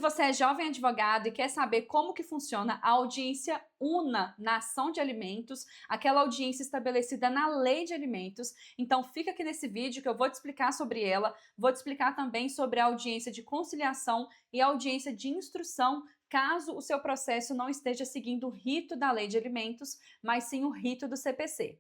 Se você é jovem advogado e quer saber como que funciona a audiência una na ação de alimentos, aquela audiência estabelecida na lei de alimentos, então fica aqui nesse vídeo que eu vou te explicar sobre ela, vou te explicar também sobre a audiência de conciliação e a audiência de instrução, caso o seu processo não esteja seguindo o rito da lei de alimentos, mas sim o rito do CPC.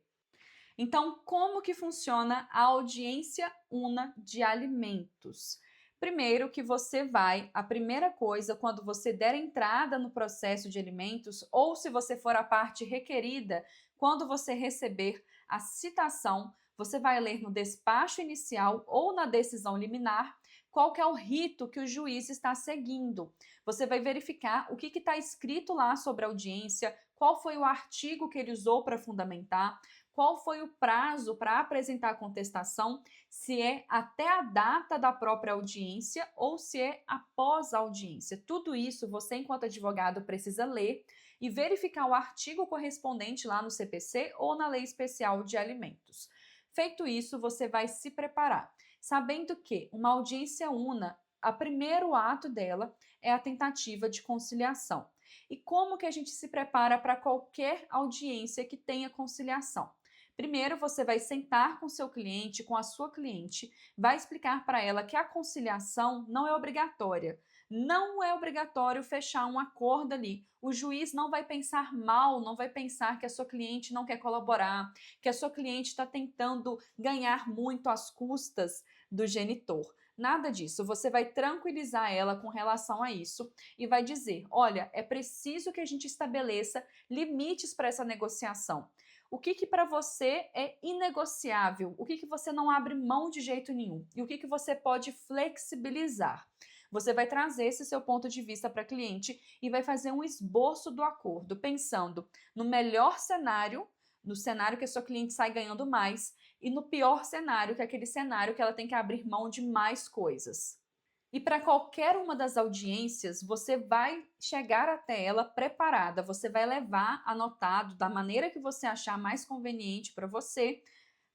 Então, como que funciona a audiência una de alimentos? Primeiro que você vai, a primeira coisa, quando você der entrada no processo de alimentos, ou se você for a parte requerida, quando você receber a citação, você vai ler no despacho inicial ou na decisão liminar qual que é o rito que o juiz está seguindo. Você vai verificar o que está escrito lá sobre a audiência, qual foi o artigo que ele usou para fundamentar, qual foi o prazo para apresentar a contestação, se é até a data da própria audiência ou se é após a audiência. Tudo isso você, enquanto advogado, precisa ler e verificar o artigo correspondente lá no CPC ou na Lei Especial de Alimentos. Feito isso, você vai se preparar, sabendo que uma audiência una, o primeiro ato dela é a tentativa de conciliação. E como que a gente se prepara para qualquer audiência que tenha conciliação? Primeiro, você vai sentar com seu cliente, com a sua cliente, vai explicar para ela que a conciliação não é obrigatória. Não é obrigatório fechar um acordo ali. O juiz não vai pensar mal, não vai pensar que a sua cliente não quer colaborar, que a sua cliente está tentando ganhar muito às custas do genitor. Nada disso. Você vai tranquilizar ela com relação a isso e vai dizer: olha, é preciso que a gente estabeleça limites para essa negociação. O que para você é inegociável? O que você não abre mão de jeito nenhum? E o que você pode flexibilizar? Você vai trazer esse seu ponto de vista para a cliente e vai fazer um esboço do acordo, pensando no melhor cenário, no cenário que a sua cliente sai ganhando mais, e no pior cenário, que é aquele cenário que ela tem que abrir mão de mais coisas. E para qualquer uma das audiências, você vai chegar até ela preparada, você vai levar anotado da maneira que você achar mais conveniente para você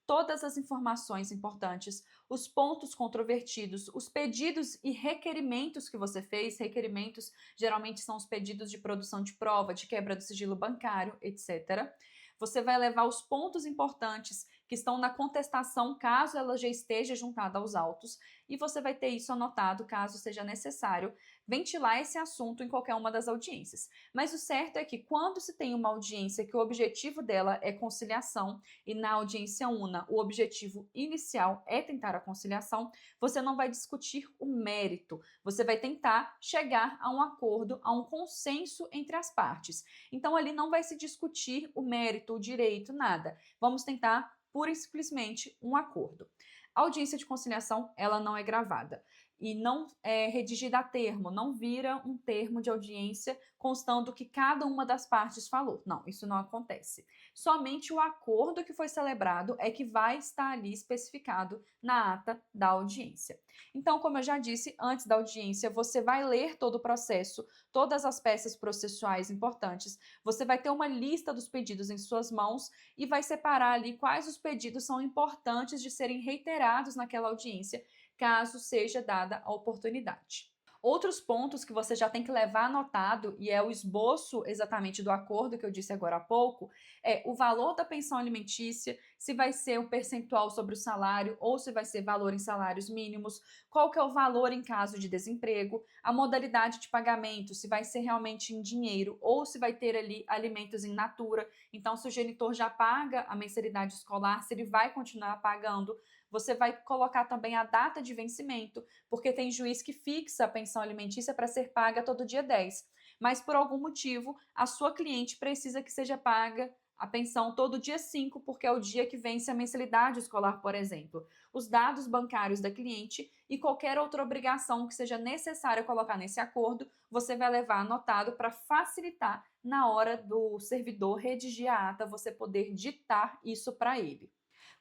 todas as informações importantes, os pontos controvertidos, os pedidos e requerimentos que você fez. Requerimentos geralmente são os pedidos de produção de prova, de quebra do sigilo bancário, etc. Você vai levar os pontos importantes que estão na contestação, caso ela já esteja juntada aos autos, e você vai ter isso anotado caso seja necessário ventilar esse assunto em qualquer uma das audiências. Mas o certo é que quando se tem uma audiência que o objetivo dela é conciliação e na audiência una o objetivo inicial é tentar a conciliação, você não vai discutir o mérito, você vai tentar chegar a um acordo, a um consenso entre as partes. Então ali não vai se discutir o mérito, o direito, nada. Vamos tentar pura e simplesmente um acordo. A audiência de conciliação, ela não é gravada e não é redigida a termo, não vira um termo de audiência constando o que cada uma das partes falou. Não, isso não acontece. Somente o acordo que foi celebrado é que vai estar ali especificado na ata da audiência. Então, como eu já disse, antes da audiência, você vai ler todo o processo, todas as peças processuais importantes, você vai ter uma lista dos pedidos em suas mãos e vai separar ali quais os pedidos são importantes de serem reiterados naquela audiência, caso seja dada a oportunidade. Outros pontos que você já tem que levar anotado, e é o esboço exatamente do acordo que eu disse agora há pouco, é o valor da pensão alimentícia, se vai ser um percentual sobre o salário ou se vai ser valor em salários mínimos, qual que é o valor em caso de desemprego, a modalidade de pagamento, se vai ser realmente em dinheiro ou se vai ter ali alimentos em natura. Então, se o genitor já paga a mensalidade escolar, se ele vai continuar pagando. Você vai colocar também a data de vencimento, porque tem juiz que fixa a pensão alimentícia para ser paga todo dia 10. Mas por algum motivo, a sua cliente precisa que seja paga a pensão todo dia 5, porque é o dia que vence a mensalidade escolar, por exemplo. Os dados bancários da cliente e qualquer outra obrigação que seja necessária colocar nesse acordo, você vai levar anotado para facilitar na hora do servidor redigir a ata, você poder ditar isso para ele.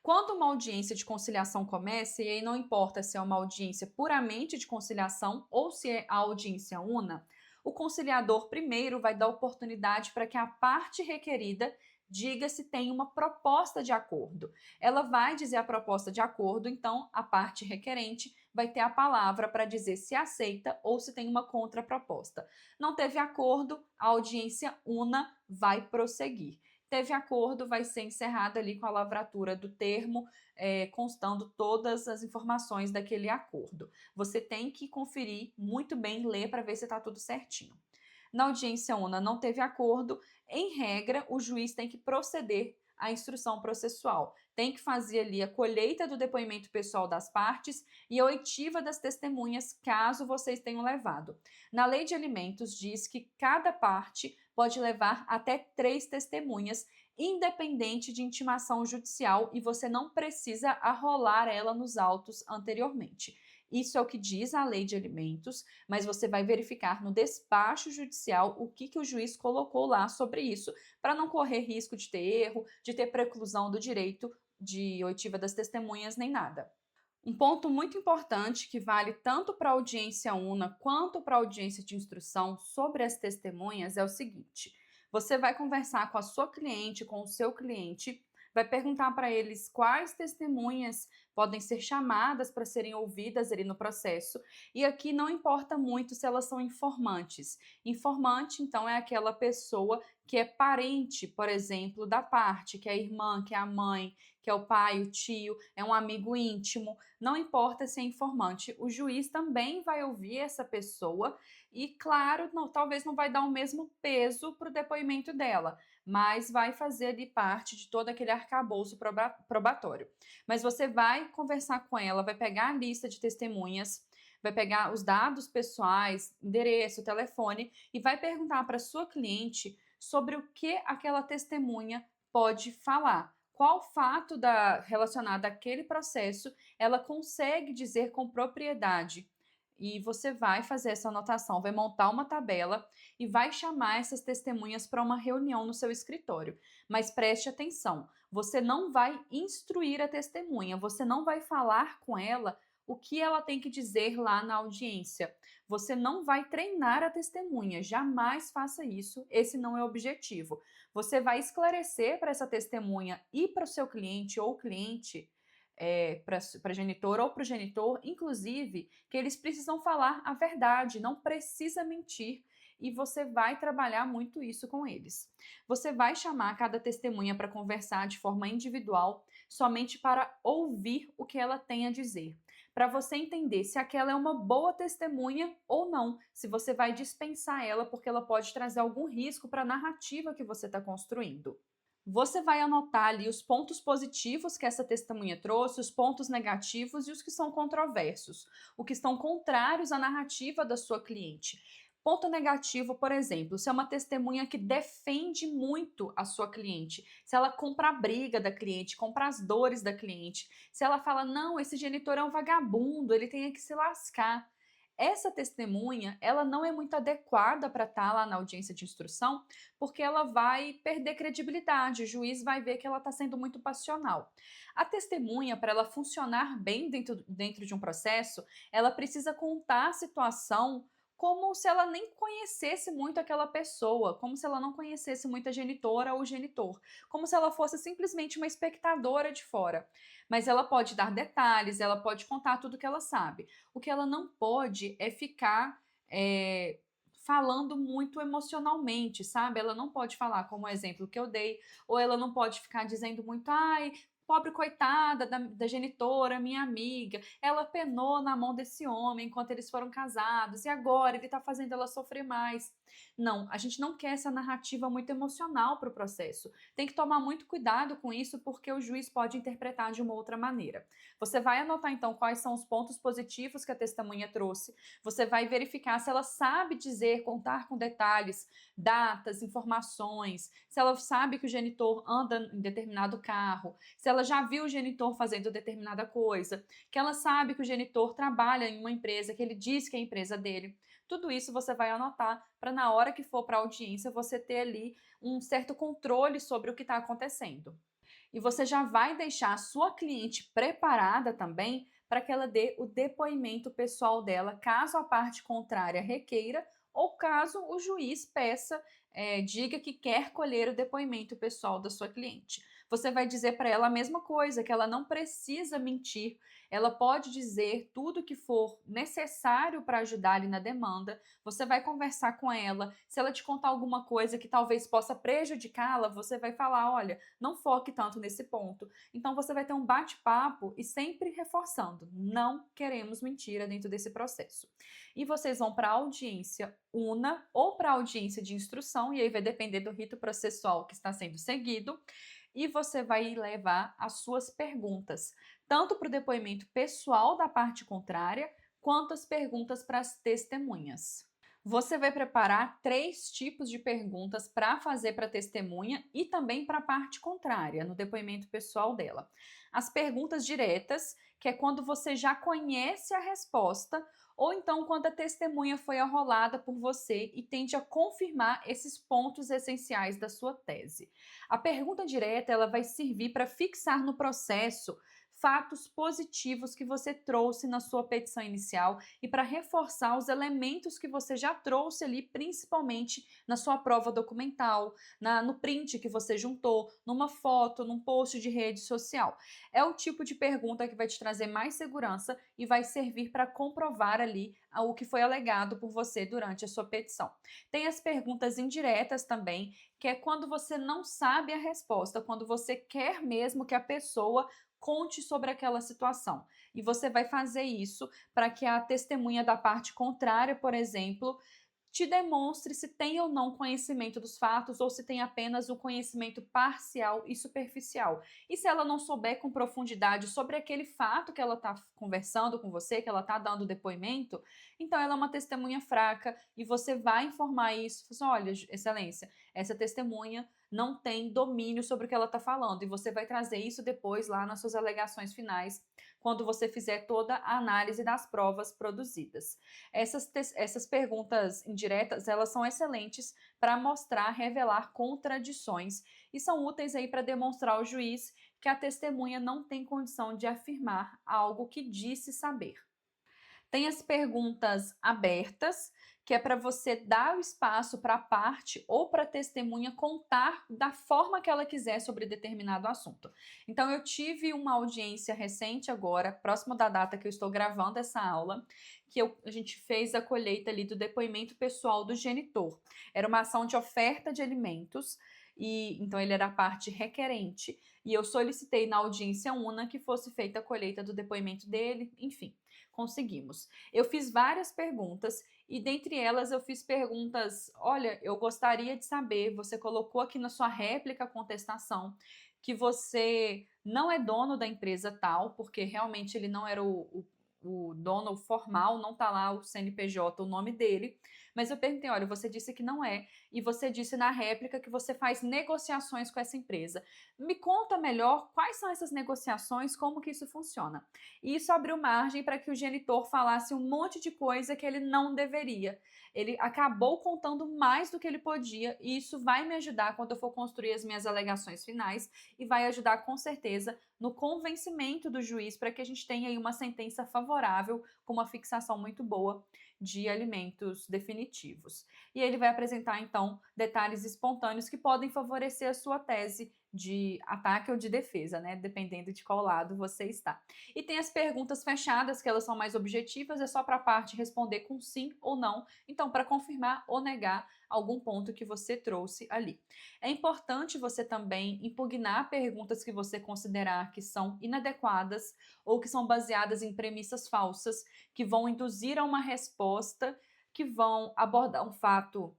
Quando uma audiência de conciliação começa, e aí não importa se é uma audiência puramente de conciliação ou se é a audiência una, o conciliador primeiro vai dar oportunidade para que a parte requerida diga se tem uma proposta de acordo. Ela vai dizer a proposta de acordo, então a parte requerente vai ter a palavra para dizer se aceita ou se tem uma contraproposta. Não teve acordo, a audiência una vai prosseguir. Teve acordo, vai ser encerrada ali com a lavratura do termo, constando todas as informações daquele acordo. Você tem que conferir muito bem, ler para ver se está tudo certinho. Na audiência una não teve acordo, em regra, o juiz tem que proceder à instrução processual. Tem que fazer ali a colheita do depoimento pessoal das partes e a oitiva das testemunhas, caso vocês tenham levado. Na lei de alimentos diz que cada parte pode levar até 3 testemunhas, independente de intimação judicial, e você não precisa arrolar ela nos autos anteriormente. Isso é o que diz a lei de alimentos, mas você vai verificar no despacho judicial o que o juiz colocou lá sobre isso, para não correr risco de ter erro, de ter preclusão do direito de oitiva das testemunhas, nem nada. Um ponto muito importante que vale tanto para a audiência una quanto para a audiência de instrução sobre as testemunhas é o seguinte: você vai conversar com a sua cliente, com o seu cliente, vai perguntar para eles quais testemunhas podem ser chamadas para serem ouvidas ali no processo. E aqui não importa muito se elas são informantes. Informante, então, é aquela pessoa que é parente, por exemplo, da parte, que é a irmã, que é a mãe, que é o pai, o tio, é um amigo íntimo. Não importa se é informante, o juiz também vai ouvir essa pessoa e, claro, talvez não vai dar o mesmo peso para o depoimento dela, mas vai fazer ali parte de todo aquele arcabouço probatório. Mas você vai conversar com ela, vai pegar a lista de testemunhas, vai pegar os dados pessoais, endereço, telefone e vai perguntar para sua cliente sobre o que aquela testemunha pode falar. Qual fato relacionado àquele processo ela consegue dizer com propriedade? E você vai fazer essa anotação, vai montar uma tabela e vai chamar essas testemunhas para uma reunião no seu escritório. Mas preste atenção, você não vai instruir a testemunha, você não vai falar com ela o que ela tem que dizer lá na audiência. Você não vai treinar a testemunha, jamais faça isso, esse não é o objetivo. Você vai esclarecer para essa testemunha e para o seu cliente ou cliente, para a genitora ou para o genitor, inclusive, que eles precisam falar a verdade, não precisa mentir, e você vai trabalhar muito isso com eles. Você vai chamar cada testemunha para conversar de forma individual, somente para ouvir o que ela tem a dizer, para você entender se aquela é uma boa testemunha ou não, se você vai dispensar ela porque ela pode trazer algum risco para a narrativa que você está construindo. Você vai anotar ali os pontos positivos que essa testemunha trouxe, os pontos negativos e os que são controversos, o que estão contrários à narrativa da sua cliente. Ponto negativo, por exemplo, se é uma testemunha que defende muito a sua cliente, se ela compra a briga da cliente, compra as dores da cliente, se ela fala, não, esse genitor é um vagabundo, ele tem que se lascar. Essa testemunha, ela não é muito adequada para estar lá na audiência de instrução, porque ela vai perder credibilidade, o juiz vai ver que ela está sendo muito passional. A testemunha, para ela funcionar bem dentro de um processo, ela precisa contar a situação como se ela nem conhecesse muito aquela pessoa, como se ela não conhecesse muito a genitora ou o genitor, como se ela fosse simplesmente uma espectadora de fora. Mas ela pode dar detalhes, ela pode contar tudo que ela sabe. O que ela não pode é ficar falando muito emocionalmente, sabe? Ela não pode falar, como o exemplo que eu dei, ou ela não pode ficar dizendo muito, ai, pobre coitada da genitora, minha amiga, ela penou na mão desse homem enquanto eles foram casados e agora ele tá fazendo ela sofrer mais. Não, a gente não quer essa narrativa muito emocional para o processo. Tem que tomar muito cuidado com isso porque o juiz pode interpretar de uma outra maneira. Você vai anotar então quais são os pontos positivos que a testemunha trouxe, você vai verificar se ela sabe dizer, contar com detalhes, datas, informações, se ela sabe que o genitor anda em determinado carro, se ela já viu o genitor fazendo determinada coisa, que ela sabe que o genitor trabalha em uma empresa, que ele diz que é a empresa dele. Tudo isso você vai anotar para na hora que for para a audiência você ter ali um certo controle sobre o que está acontecendo. E você já vai deixar a sua cliente preparada também para que ela dê o depoimento pessoal dela, caso a parte contrária requeira ou caso o juiz peça diga que quer colher o depoimento pessoal da sua cliente. Você vai dizer para ela a mesma coisa, que ela não precisa mentir, ela pode dizer tudo que for necessário para ajudar ali na demanda. Você vai conversar com ela, se ela te contar alguma coisa que talvez possa prejudicá-la, você vai falar: olha, não foque tanto nesse ponto. Então você vai ter um bate-papo e sempre reforçando: não queremos mentira dentro desse processo. E vocês vão para a audiência una ou para a audiência de instrução, e aí vai depender do rito processual que está sendo seguido, e você vai levar as suas perguntas, tanto para o depoimento pessoal da parte contrária, quanto as perguntas para as testemunhas. Você vai preparar 3 tipos de perguntas para fazer para a testemunha e também para a parte contrária, no depoimento pessoal dela. As perguntas diretas, que é quando você já conhece a resposta, ou então quando a testemunha foi arrolada por você e tende a confirmar esses pontos essenciais da sua tese. A pergunta direta, ela vai servir para fixar no processo fatos positivos que você trouxe na sua petição inicial e para reforçar os elementos que você já trouxe ali, principalmente na sua prova documental, no print que você juntou, numa foto, num post de rede social. É o tipo de pergunta que vai te trazer mais segurança e vai servir para comprovar ali o que foi alegado por você durante a sua petição. Tem as perguntas indiretas também, que é quando você não sabe a resposta, quando você quer mesmo que a pessoa conte sobre aquela situação. E você vai fazer isso para que a testemunha da parte contrária, por exemplo, te demonstre se tem ou não conhecimento dos fatos ou se tem apenas o conhecimento parcial e superficial. E se ela não souber com profundidade sobre aquele fato que ela está conversando com você, que ela está dando depoimento, então ela é uma testemunha fraca e você vai informar isso. Assim, olha, excelência, essa testemunha não tem domínio sobre o que ela está falando, e você vai trazer isso depois lá nas suas alegações finais, quando você fizer toda a análise das provas produzidas. Essas perguntas indiretas, elas são excelentes para mostrar, revelar contradições e são úteis aí para demonstrar ao juiz que a testemunha não tem condição de afirmar algo que disse saber. Tem as perguntas abertas, que é para você dar o espaço para a parte ou para a testemunha contar da forma que ela quiser sobre determinado assunto. Então, eu tive uma audiência recente agora, próximo da data que eu estou gravando essa aula, que a gente fez a colheita ali do depoimento pessoal do genitor. Era uma ação de oferta de alimentos, e então ele era a parte requerente, e eu solicitei na audiência una que fosse feita a colheita do depoimento dele, enfim, conseguimos. Eu fiz várias perguntas e dentre elas eu fiz perguntas, olha, eu gostaria de saber, você colocou aqui na sua réplica contestação que você não é dono da empresa tal, porque realmente ele não era o dono formal, não tá lá o CNPJ, o nome dele, mas eu perguntei, olha, você disse que não é, e você disse na réplica que você faz negociações com essa empresa. Me conta melhor quais são essas negociações, como que isso funciona. E isso abriu margem para que o genitor falasse um monte de coisa que ele não deveria. Ele acabou contando mais do que ele podia, e isso vai me ajudar quando eu for construir as minhas alegações finais e vai ajudar com certeza no convencimento do juiz para que a gente tenha aí uma sentença favorável com uma fixação muito boa de alimentos definitivos. E ele vai apresentar então detalhes espontâneos que podem favorecer a sua tese de ataque ou de defesa, né? Dependendo de qual lado você está. E tem as perguntas fechadas, que elas são mais objetivas, é só para a parte responder com sim ou não. Então, para confirmar ou negar algum ponto que você trouxe ali. É importante você também impugnar perguntas que você considerar que são inadequadas ou que são baseadas em premissas falsas, que vão induzir a uma resposta que vão abordar um fato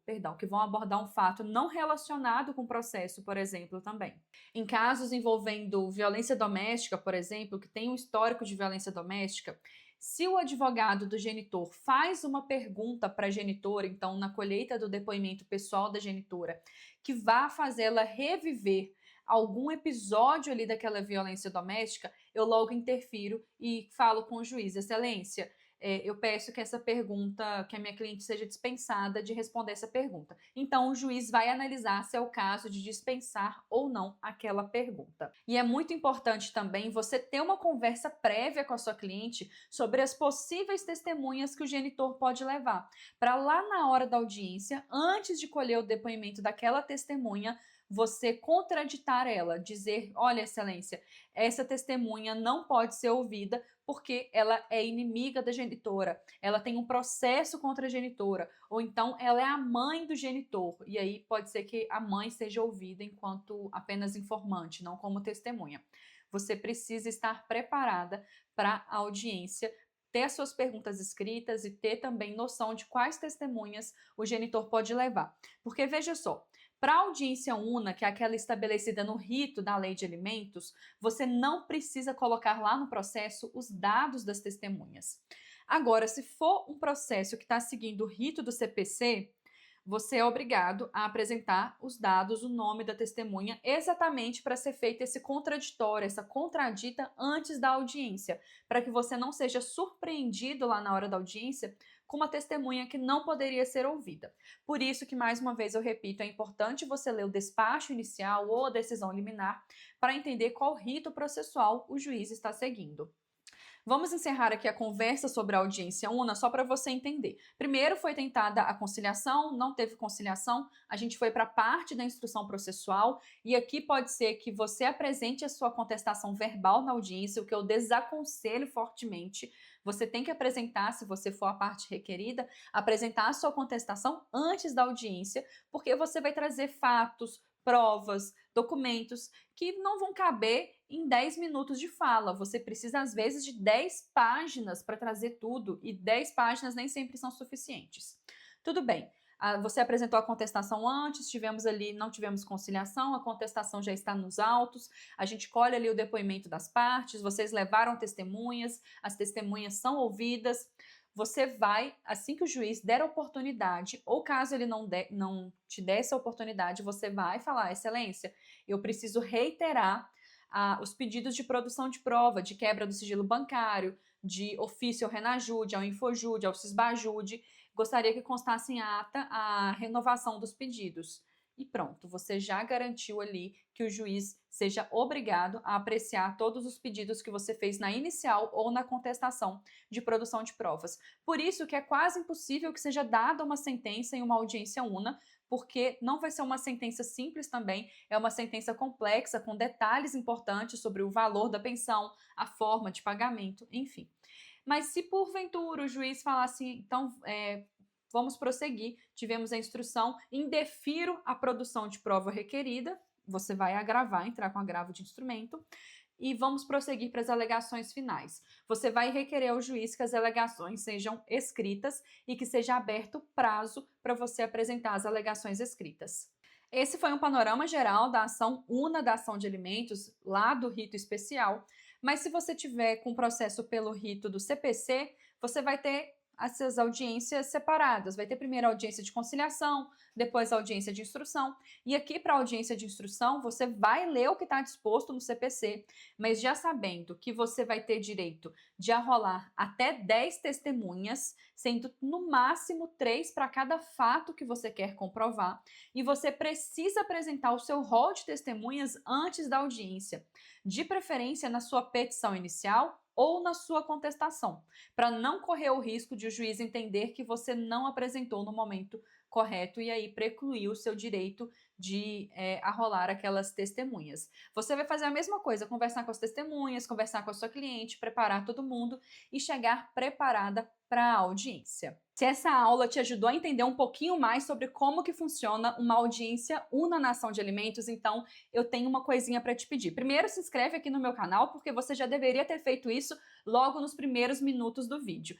não relacionado com o processo, por exemplo, também. Em casos envolvendo violência doméstica, por exemplo, que tem um histórico de violência doméstica, se o advogado do genitor faz uma pergunta para a genitora, então na colheita do depoimento pessoal da genitora, que vá fazê-la reviver algum episódio ali daquela violência doméstica, eu logo interfiro e falo com o juiz, excelência, eu peço que essa pergunta, que a minha cliente seja dispensada de responder essa pergunta. Então, o juiz vai analisar se é o caso de dispensar ou não aquela pergunta. E é muito importante também você ter uma conversa prévia com a sua cliente sobre as possíveis testemunhas que o genitor pode levar, para lá na hora da audiência, antes de colher o depoimento daquela testemunha, você contraditar ela, dizer: olha, excelência, essa testemunha não pode ser ouvida porque ela é inimiga da genitora, ela tem um processo contra a genitora, ou então ela é a mãe do genitor, e aí pode ser que a mãe seja ouvida enquanto apenas informante, não como testemunha. Você precisa estar preparada para a audiência, ter as suas perguntas escritas e ter também noção de quais testemunhas o genitor pode levar. Porque veja só, para a audiência una, que é aquela estabelecida no rito da lei de alimentos, você não precisa colocar lá no processo os dados das testemunhas. Agora, se for um processo que está seguindo o rito do CPC, você é obrigado a apresentar os dados, o nome da testemunha, exatamente para ser feito esse contraditório, essa contradita antes da audiência, para que você não seja surpreendido lá na hora da audiência com uma testemunha que não poderia ser ouvida. Por isso que, mais uma vez, eu repito, é importante você ler o despacho inicial ou a decisão liminar para entender qual rito processual o juiz está seguindo. Vamos encerrar aqui a conversa sobre a audiência una só para você entender. Primeiro foi tentada a conciliação, não teve conciliação, a gente foi para a parte da instrução processual e aqui pode ser que você apresente a sua contestação verbal na audiência, o que eu desaconselho fortemente. Você tem que apresentar, se você for a parte requerida, apresentar a sua contestação antes da audiência, porque você vai trazer fatos, provas, documentos que não vão caber em 10 minutos de fala. Você precisa, às vezes, de 10 páginas para trazer tudo, e 10 páginas nem sempre são suficientes. Tudo bem. Você apresentou a contestação antes, tivemos ali, não tivemos conciliação, a contestação já está nos autos, a gente colhe ali o depoimento das partes, vocês levaram testemunhas, as testemunhas são ouvidas. Você vai, assim que o juiz der a oportunidade, ou caso ele não te dê essa oportunidade, você vai falar: excelência, eu preciso reiterar os pedidos de produção de prova, de quebra do sigilo bancário, de ofício ao Renajude, ao Infojude, ao Cisbajude. Gostaria que constasse em ata a renovação dos pedidos. E pronto, você já garantiu ali que o juiz seja obrigado a apreciar todos os pedidos que você fez na inicial ou na contestação de produção de provas. Por isso que é quase impossível que seja dada uma sentença em uma audiência una, porque não vai ser uma sentença simples também, é uma sentença complexa, com detalhes importantes sobre o valor da pensão, a forma de pagamento, enfim. Mas se porventura o juiz falar assim, então vamos prosseguir, tivemos a instrução, indefiro a produção de prova requerida, você vai agravar, entrar com agravo de instrumento, e vamos prosseguir para as alegações finais. Você vai requerer ao juiz que as alegações sejam escritas e que seja aberto prazo para você apresentar as alegações escritas. Esse foi um panorama geral da ação una da ação de alimentos, lá do rito especial, mas se você tiver com processo pelo rito do CPC, você vai ter essas audiências separadas. Vai ter primeiro a audiência de conciliação, depois a audiência de instrução. E aqui, para a audiência de instrução, você vai ler o que está disposto no CPC, mas já sabendo que você vai ter direito de arrolar até 10 testemunhas, sendo no máximo 3 para cada fato que você quer comprovar, e você precisa apresentar o seu rol de testemunhas antes da audiência, de preferência na sua petição inicial ou na sua contestação, para não correr o risco de o juiz entender que você não apresentou no momento correto e aí precluir o seu direito de arrolar aquelas testemunhas. Você vai fazer a mesma coisa, conversar com as testemunhas, conversar com a sua cliente, preparar todo mundo e chegar preparada para a audiência. Se essa aula te ajudou a entender um pouquinho mais sobre como que funciona uma audiência una na ação de alimentos, então eu tenho uma coisinha para te pedir. Primeiro, se inscreve aqui no meu canal, porque você já deveria ter feito isso logo nos primeiros minutos do vídeo.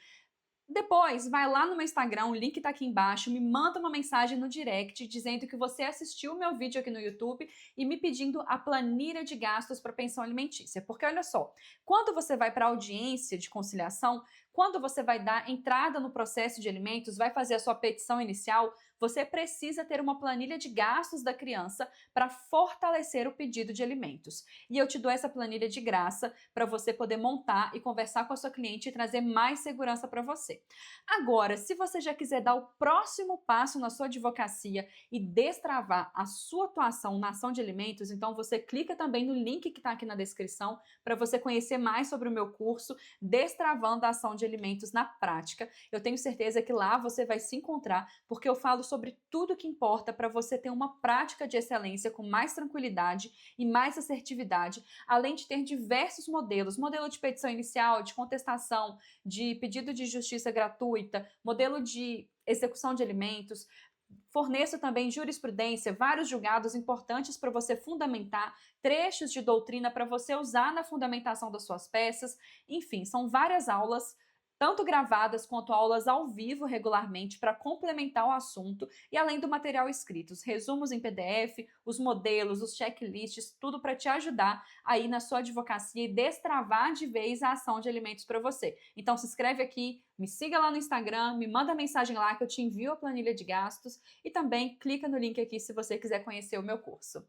Depois, vai lá no meu Instagram, o link tá aqui embaixo, me manda uma mensagem no direct dizendo que você assistiu o meu vídeo aqui no YouTube e me pedindo a planilha de gastos para pensão alimentícia. Porque olha só, quando você vai para a audiência de conciliação, quando você vai dar entrada no processo de alimentos, vai fazer a sua petição inicial, você precisa ter uma planilha de gastos da criança para fortalecer o pedido de alimentos. E eu te dou essa planilha de graça para você poder montar e conversar com a sua cliente e trazer mais segurança para você. Agora, se você já quiser dar o próximo passo na sua advocacia e destravar a sua atuação na ação de alimentos, então você clica também no link que está aqui na descrição para você conhecer mais sobre o meu curso Destravando a Ação de Alimentos na Prática. Eu tenho certeza que lá você vai se encontrar, porque eu falo sobre tudo que importa para você ter uma prática de excelência com mais tranquilidade e mais assertividade, além de ter diversos modelos, modelo de petição inicial, de contestação, de pedido de justiça gratuita, modelo de execução de alimentos. Forneço também jurisprudência, vários julgados importantes para você fundamentar, trechos de doutrina para você usar na fundamentação das suas peças. Enfim, são várias aulas, tanto gravadas quanto aulas ao vivo regularmente para complementar o assunto e além do material escrito, os resumos em PDF, os modelos, os checklists, tudo para te ajudar aí na sua advocacia e destravar de vez a ação de alimentos para você. Então se inscreve aqui, me siga lá no Instagram, me manda mensagem lá que eu te envio a planilha de gastos e também clica no link aqui se você quiser conhecer o meu curso.